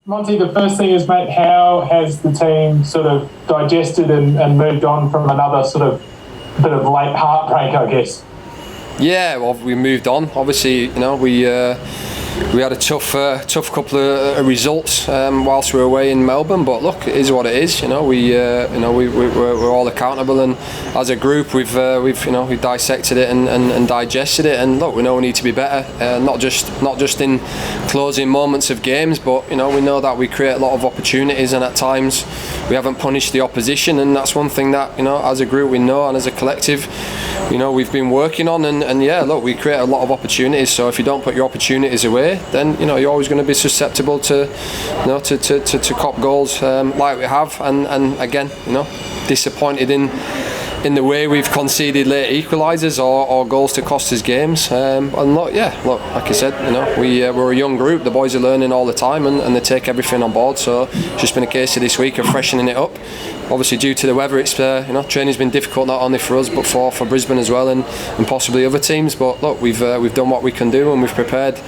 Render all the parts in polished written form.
Monty, the first thing is, mate, how has the team sort of digested and moved on from another sort of bit of late heartbreak, I guess? Yeah, well, we moved on. Obviously, we had a tough couple of results whilst we were away in Melbourne. But look, it is what it is. We're all accountable, and as a group, we've dissected it and digested it. And look, we know we need to be better. Not just in closing moments of games, but we know that we create a lot of opportunities, and at times we haven't punished the opposition. And that's one thing that as a group we know, and as a collective, we've been working on. And yeah, look, we create a lot of opportunities. So if you don't put your opportunities away, then you're always going to be susceptible to cop goals like we have, and again disappointed in the way we've conceded late equalisers or goals to cost us games. And look, like I said, we're a young group. The boys are learning all the time, and they take everything on board. So it's just been a case of this week of freshening it up. Obviously, due to the weather, it's training's been difficult not only for us but for Brisbane as well, and possibly other teams. But look, we've done what we can do, and we've prepared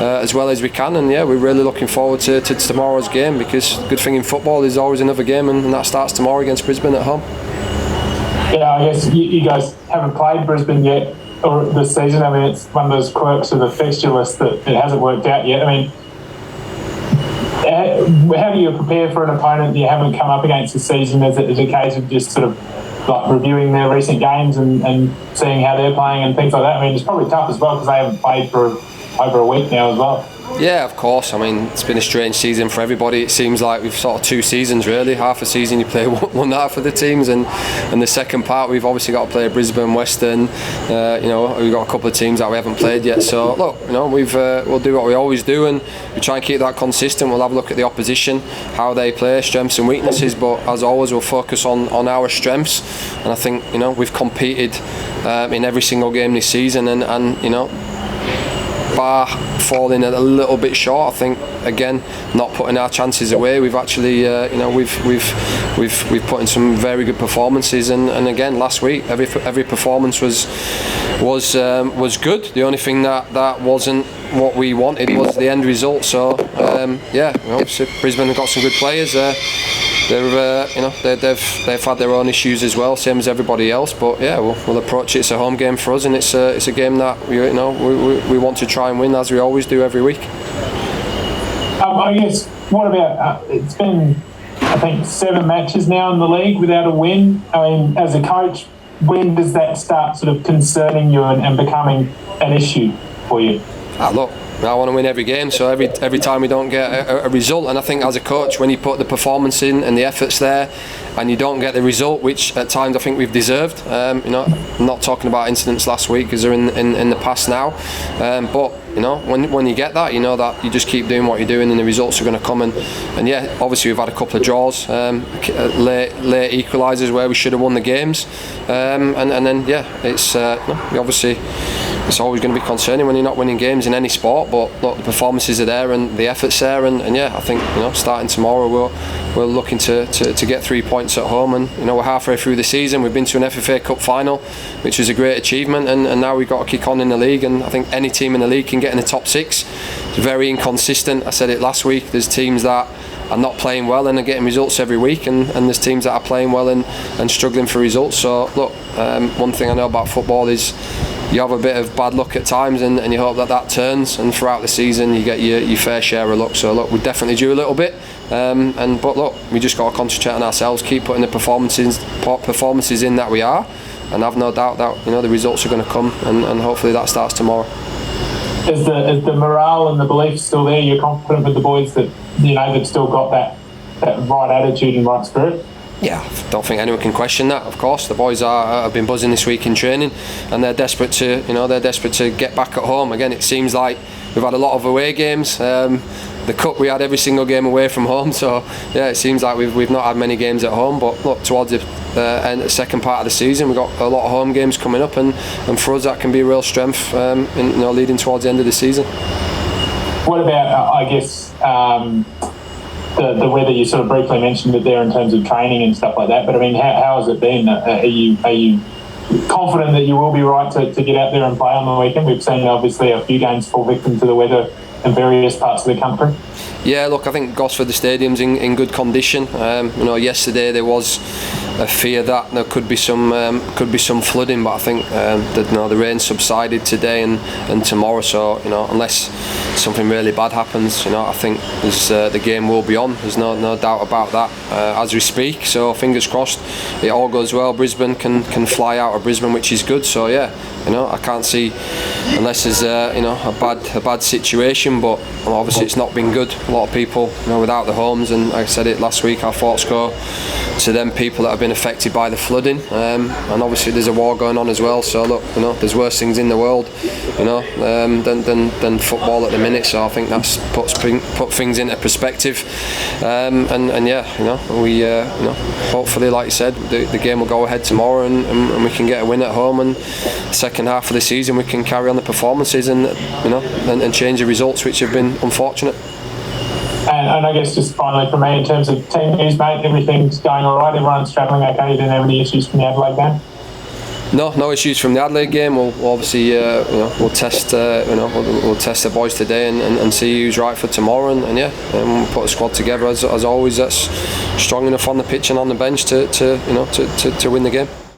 as well as we can. And yeah, we're really looking forward to tomorrow's game, because the good thing in football is always another game, and that starts tomorrow against Brisbane at home. Yeah, I guess you guys haven't played Brisbane yet or this season. I mean, it's one of those quirks of the fixture list that it hasn't worked out yet. I mean, how do you prepare for an opponent that you haven't come up against this season? Is it a case of just sort of like reviewing their recent games and seeing how they're playing and things like that? I mean, it's probably tough as well because they haven't played for over a week now as well. Yeah, of course. I mean, it's been a strange season for everybody. It seems like we've sort of two seasons really. Half a season you play one half of the teams, and the second part we've obviously got to play Brisbane, Western. We've got a couple of teams that we haven't played yet. So look, we'll do what we always do, and we try and keep that consistent. We'll have a look at the opposition, how they play, strengths and weaknesses. But as always, we'll focus on our strengths. And I think we've competed in every single game this season, and bar falling a little bit short, I think again not putting our chances away. We've actually we've put in some very good performances, and again last week every performance was good. The only thing that wasn't what we wanted was the end result. So obviously Brisbane have got some good players. They've had their own issues as well, same as everybody else. But yeah, we'll approach it. It's a home game for us, and it's a game that we want to try and win, as we always do every week. I guess, what about it's been, I think, 7 matches now in the league without a win. I mean, as a coach, when does that start sort of concerning you and becoming an issue for you? Look, I want to win every game, so every time we don't get a result, and I think as a coach, when you put the performance in and the efforts there, and you don't get the result, which at times I think we've deserved. I'm not talking about incidents last week because they're in the past now, but when you get that, you know that you just keep doing what you're doing, and the results are going to come. And yeah, obviously we've had a couple of draws, late equalisers where we should have won the games, and then yeah, it's obviously. It's always going to be concerning when you're not winning games in any sport, but look, the performances are there and the effort's there, and yeah, I think starting tomorrow we're looking to get 3 points at home, and we're halfway through the season. We've been to an FFA Cup final, which is a great achievement, and now we've got to kick on in the league, and I think any team in the league can get in the top 6. It's very inconsistent. I said it last week, there's teams that are not playing well and are getting results every week, and there's teams that are playing well and struggling for results. So look, one thing I know about football is you have a bit of bad luck at times, and you hope that turns, and throughout the season you get your fair share of luck. So look, we definitely do a little bit, but look, we just got to concentrate on ourselves, keep putting the performances in that we are, and I've no doubt that the results are going to come, and hopefully that starts tomorrow. Is the morale and the belief still there? You're confident with the boys that they've still got that right attitude and right spirit? Yeah, I don't think anyone can question that. Of course, the boys have been buzzing this week in training, and they're desperate to get back at home. Again, it seems like we've had a lot of away games. The Cup, we had every single game away from home, so yeah, it seems like we've not had many games at home. But look, towards the second part of the season, we've got a lot of home games coming up, and for us that can be a real strength leading towards the end of the season. What about, I guess, the weather? You sort of briefly mentioned it there in terms of training and stuff like that, but I mean, how has it been? Are you confident that you will be right to get out there and play on the weekend? We've seen obviously a few games fall victim to the weather in various parts of the country. Yeah, look, I think Gosford, the stadium's in good condition. Yesterday there was a fear that there could be some flooding, but I think the rain subsided today and tomorrow. So unless something really bad happens, I think the game will be on. There's no doubt about that as we speak. So fingers crossed, it all goes well. Brisbane can fly out of Brisbane, which is good. So yeah, I can't see unless there's a bad situation. But obviously it's not been good. A lot of people without their homes, and like I said it last week, our thoughts go to them people that have been affected by the flooding, and obviously there's a war going on as well. So look, there's worse things in the world, than football at the minute. So I think that's put things into perspective, and yeah, we hopefully, like you said, the game will go ahead tomorrow, and we can get a win at home, and second half of the season we can carry on the performances and change the results which have been unfortunate. And I guess just finally from me, in terms of team news, mate, everything's going all right. Everyone's travelling okay. You didn't have any issues from the Adelaide game? No issues from the Adelaide game. We'll obviously we'll test we'll test the boys today and see who's right for tomorrow, and we'll put a squad together as always that's strong enough on the pitch and on the bench to win the game.